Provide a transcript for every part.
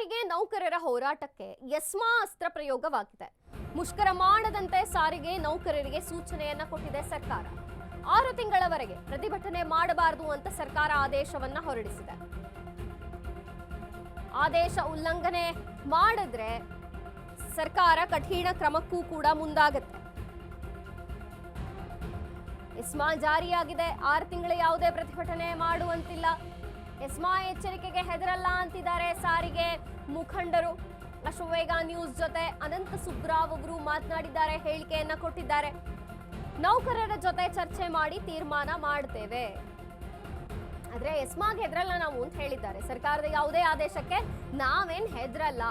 ಸಾರಿಗೆ ನೌಕರರ ಹೋರಾಟಕ್ಕೆ ಎಸ್ಮಾ ಅಸ್ತ್ರ ಪ್ರಯೋಗವಾಗಿದೆ. ಮುಷ್ಕರ ಮಾಡದಂತೆ ಸಾರಿಗೆ ನೌಕರರಿಗೆ ಸೂಚನೆಯನ್ನ ಕೊಟ್ಟಿದೆ ಸರ್ಕಾರ. 6 ತಿಂಗಳವರೆಗೆ ಪ್ರತಿಭಟನೆ ಮಾಡಬಾರದು ಅಂತ ಸರ್ಕಾರ ಆದೇಶವನ್ನ ಹೊರಡಿಸಿದೆ. ಆದೇಶ ಉಲ್ಲಂಘನೆ ಮಾಡಿದ್ರೆ ಸರ್ಕಾರ ಕಠಿಣ ಕ್ರಮಕ್ಕೂ ಕೂಡ ಮುಂದಾಗುತ್ತೆ. ಎಸ್ಮಾ ಜಾರಿಯಾಗಿದೆ. 6 ತಿಂಗಳ ಯಾವುದೇ ಪ್ರತಿಭಟನೆ ಮಾಡುವಂತಿಲ್ಲ. ಎಸ್ಮಾ ಎಚ್ಚರಿಕೆಗೆ ಹೆದರಲ್ಲ ಅಂತಿದ್ದಾರೆ ಸಾರಿಗೆ ಮುಖಂಡರು. ಅಶ್ವವೇಗ ನ್ಯೂಸ್ ಜೊತೆ ಅನಂತ ಸುಬ್ರಾವ್ ಅವರು ಮಾತನಾಡಿದ್ದಾರೆ, ಹೇಳಿಕೆಯನ್ನ ಕೊಟ್ಟಿದ್ದಾರೆ. ನೌಕರರ ಜೊತೆ ಚರ್ಚೆ ಮಾಡಿ ತೀರ್ಮಾನ ಮಾಡ್ತೇವೆ. ಆದ್ರೆ ಎಸ್ಮಾಗೆ ಹೆದರಲ್ಲ ನಾವು ಅಂತ ಹೇಳಿದ್ದಾರೆ. ಸರ್ಕಾರದ ಯಾವುದೇ ಆದೇಶಕ್ಕೆ ನಾವೇನ್ ಹೆದರಲ್ಲ.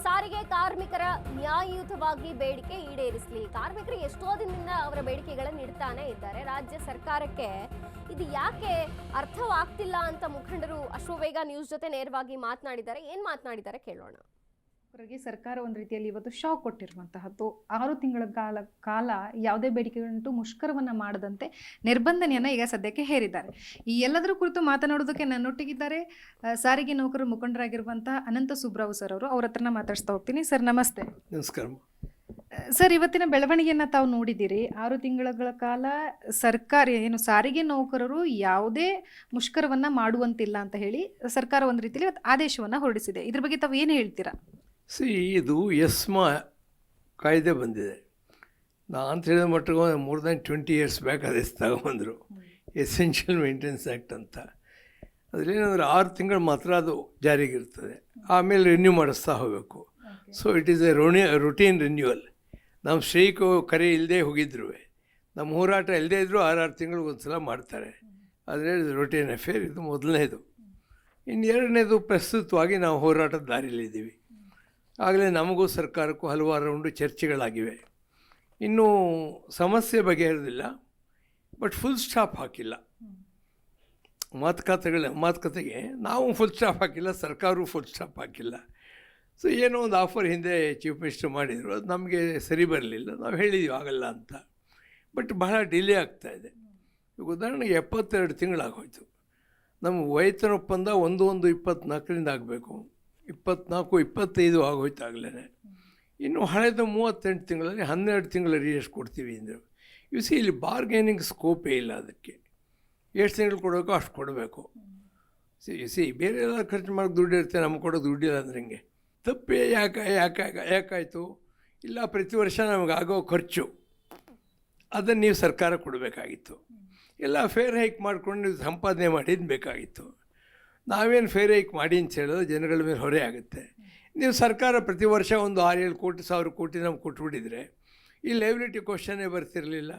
ಸಾರಿಗೆ ಕಾರ್ಮಿಕರ ನ್ಯಾಯಯುತವಾಗಿ ಬೇಡಿಕೆ ಈಡೇರಿಸಲಿ. ಕಾರ್ಮಿಕರು ಎಷ್ಟೋ ದಿನದಿಂದ ಅವರ ಬೇಡಿಕೆಗಳನ್ನು ಇಡ್ತಾನೆ ಇದ್ದಾರೆ. ರಾಜ್ಯ ಸರ್ಕಾರಕ್ಕೆ ಇದು ಯಾಕೆ ಅರ್ಥವಾಗ್ತಿಲ್ಲ ಅಂತ ಮುಖಂಡರು ಅಶ್ವವೇಗ ನ್ಯೂಸ್ ಜೊತೆ ನೇರವಾಗಿ ಮಾತನಾಡಿದ್ದಾರೆ. ಏನ್ ಮಾತನಾಡಿದ್ದಾರೆ ಕೇಳೋಣ. ಸರ್ಕಾರ ಒಂದು ರೀತಿಯಲ್ಲಿ ಇವತ್ತು ಶಾಕ್ ಕೊಟ್ಟಿರುವಂತಹದ್ದು. 6 ತಿಂಗಳ ಕಾಲ ಯಾವುದೇ ಬೇಡಿಕೆಗಳಂತೂ ಮುಷ್ಕರವನ್ನ ಮಾಡದಂತೆ ನಿರ್ಬಂಧನೆಯನ್ನ ಈಗ ಸದ್ಯಕ್ಕೆ ಹೇರಿದ್ದಾರೆ. ಈ ಎಲ್ಲದರ ಕುರಿತು ಮಾತನಾಡೋದಕ್ಕೆ ನನ್ನೊಟ್ಟಿಗಿದ್ದಾರೆ ಸಾರಿಗೆ ನೌಕರರ ಮುಖಂಡರಾಗಿರುವಂತಹ ಅನಂತ ಸುಬ್ರಾವ್ ಸರ್ ಅವರು. ಅವ್ರ ಹತ್ರನ ಮಾತಾಡ್ಸ್ತಾ ಹೋಗ್ತೀನಿ. ಸರ್ ನಮಸ್ತೆ. ನಮಸ್ಕಾರ ಸರ್. ಇವತ್ತಿನ ಬೆಳವಣಿಗೆಯನ್ನ ತಾವು ನೋಡಿದ್ದೀರಿ. 6 ತಿಂಗಳ ಕಾಲ ಸರ್ಕಾರ ಸಾರಿಗೆ ನೌಕರರು ಯಾವುದೇ ಮುಷ್ಕರವನ್ನ ಮಾಡುವಂತಿಲ್ಲ ಅಂತ ಹೇಳಿ ಸರ್ಕಾರ ಒಂದು ರೀತಿಯಲ್ಲಿ ಆದೇಶವನ್ನ ಹೊರಡಿಸಿದೆ. ಇದ್ರ ಬಗ್ಗೆ ತಾವು ಏನು ಹೇಳ್ತೀರಾ? ಇದು ಎಸ್ಮಾ ಕಾಯ್ದೆ ಬಂದಿದೆ. ನಾನು ತಿಳಿದ ಮಟ್ಟಿಗೆ ಮೋರ್ ದ್ಯಾನ್ 20 years ಬ್ಯಾಕ್ ಅದೇ ತಗೊಂಬಂದರು, ಎಸೆನ್ಷಿಯಲ್ ಮೇಂಟೆನೆನ್ಸ್ ಆ್ಯಕ್ಟ್ ಅಂತ. ಅದರೇನಂದರೆ 6 ತಿಂಗಳು ಮಾತ್ರ ಅದು ಜಾರಿಗಿರ್ತದೆ. ಆಮೇಲೆ ರಿನ್ಯೂ ಮಾಡಿಸ್ತಾ ಹೋಗಬೇಕು. So it is A routine renewal. ನಾವು ಸ್ಟ್ರೈಕು ಕರೆ ಇಲ್ಲದೆ ಹೋಗಿದ್ರು, ನಮ್ಮ ಹೋರಾಟ ಇಲ್ಲದೇ ಇದ್ದರೂ 6 ತಿಂಗಳಿಗೊಂದು ಸಲ ಮಾಡ್ತಾರೆ. ಆದರೆ ರುಟೀನ್ ಅಫೇರ್. ಇದು ಮೊದಲನೇದು. ಇನ್ನು ಎರಡನೇದು, ಪ್ರಸ್ತುತವಾಗಿ ನಾವು ಹೋರಾಟದ ದಾರಿಯಲ್ಲಿದ್ದೀವಿ. ಆಗಲೇ ನಮಗೂ ಸರ್ಕಾರಕ್ಕೂ ಹಲವಾರು ರೌಂಡು ಚರ್ಚೆಗಳಾಗಿವೆ. ಇನ್ನೂ ಸಮಸ್ಯೆ ಬಗೆಹರಿದಿಲ್ಲ, ಬಟ್ ಫುಲ್ ಸ್ಟಾಪ್ ಹಾಕಿಲ್ಲ. ಮಾತುಕತೆಗೆ ನಾವು ಫುಲ್ ಸ್ಟಾಪ್ ಹಾಕಿಲ್ಲ, ಸರ್ಕಾರವೂ ಫುಲ್ ಸ್ಟಾಪ್ ಹಾಕಿಲ್ಲ. ಸೊ ಏನೋ ಒಂದು ಆಫರ್ ಹಿಂದೆ ಚೀಫ್ ಮಿನಿಸ್ಟರ್ ಮಾಡಿದರು, ಅದು ನಮಗೆ ಸರಿ ಬರಲಿಲ್ಲ. ನಾವು ಹೇಳಿದ್ದೀವಿ ಆಗಲ್ಲ ಅಂತ. ಬಟ್ ಬಹಳ ಡಿಲೇ ಆಗ್ತಾಯಿದೆ. ಈಗ ಉದಾಹರಣೆಗೆ 72 ತಿಂಗಳಾಗೋಯ್ತು. ನಮ್ಮ ವೇತನ ಒಪ್ಪಂದ 1/1/24 ಆಗಬೇಕು. 24-25 ಆಗೋಯ್ತು ಆಗಲೇ. ಇನ್ನು ಹಳೆದ 38 ತಿಂಗಳಲ್ಲಿ 12 ತಿಂಗಳ ರಿಯಸ್ ಕೊಡ್ತೀವಿ ಅಂದರು. ಇಲ್ಲಿ ಬಾರ್ಗೇನಿಂಗ್ ಸ್ಕೋಪೇ ಇಲ್ಲ. ಅದಕ್ಕೆ ಎಷ್ಟು ತಿಂಗಳು ಕೊಡಬೇಕೋ ಅಷ್ಟು ಕೊಡಬೇಕು. ಬೇರೆ ಎಲ್ಲ ಖರ್ಚು ಮಾಡೋಕ್ಕೆ ದುಡ್ಡು ಇರುತ್ತೆ, ನಮ್ಗೆ ಕೊಡೋದು ದುಡ್ಡಿಲ್ಲ ಅಂದ್ರೆ ಹಿಂಗೆ ತಪ್ಪೇ ಯಾಕಾಯಿತು? ಇಲ್ಲ, ಪ್ರತಿ ವರ್ಷ ನಮಗೆ ಆಗೋ ಖರ್ಚು ಅದನ್ನು ನೀವು ಸರ್ಕಾರ ಕೊಡಬೇಕಾಗಿತ್ತು. ಎಲ್ಲ ಫೇರ್ ಹೈಕ್ ಮಾಡ್ಕೊಂಡು ನೀವು ಸಂಪಾದನೆ ಮಾಡಿದ್ದು ಬೇಕಾಗಿತ್ತು. ನಾವೇನು ಫೇರ್ ಹೈಕ್ ಮಾಡಿ ಅಂತ ಹೇಳೋದು ಜನಗಳ ಮೇಲೆ ಹೊರೆ ಆಗುತ್ತೆ. ನೀವು ಸರ್ಕಾರ ಪ್ರತಿ ವರ್ಷ ಒಂದು 6-7 ಕೋಟಿ 1000 ಕೋಟಿ ನಮ್ಗೆ ಕೊಟ್ಬಿಟ್ಟಿದ್ರೆ ಈ ಲೈಬಿಲಿಟಿ ಕ್ವಶನ್ನೇ ಬರ್ತಿರಲಿಲ್ಲ.